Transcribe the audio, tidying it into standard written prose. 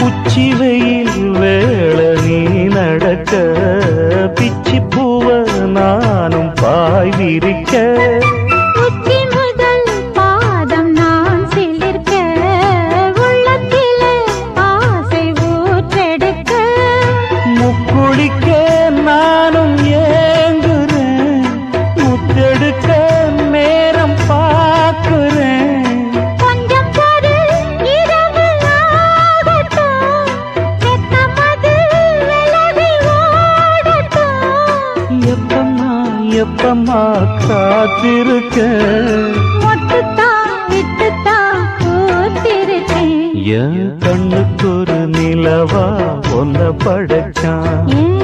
உச்சி வெயில் வேள நீ நடக்க பிச்சி பூவ நானும் பாய் விரிக்க உச்சி முதல் பாதம் நான் சிலிர்க்க உள்ளத்திலே ஆசை ஊற்றெடுக்க முக்குளிக்க நானும் ஏங்குறேன் முத்தெடுக்க நேரம் பார்க்கிறேன் கொஞ்சம் பொறு இரவு ஆகட்டும் வெக்கமது விலகி ஓடட்டும் எப்பம்மா காத்திருக்க மொட்டுத்தான் விட்டுத்தான் பூத்திருக்கேன் என் கண்ணுக்கு ஒரு நிலவா ஒன்ன படைச்சான் ஏன்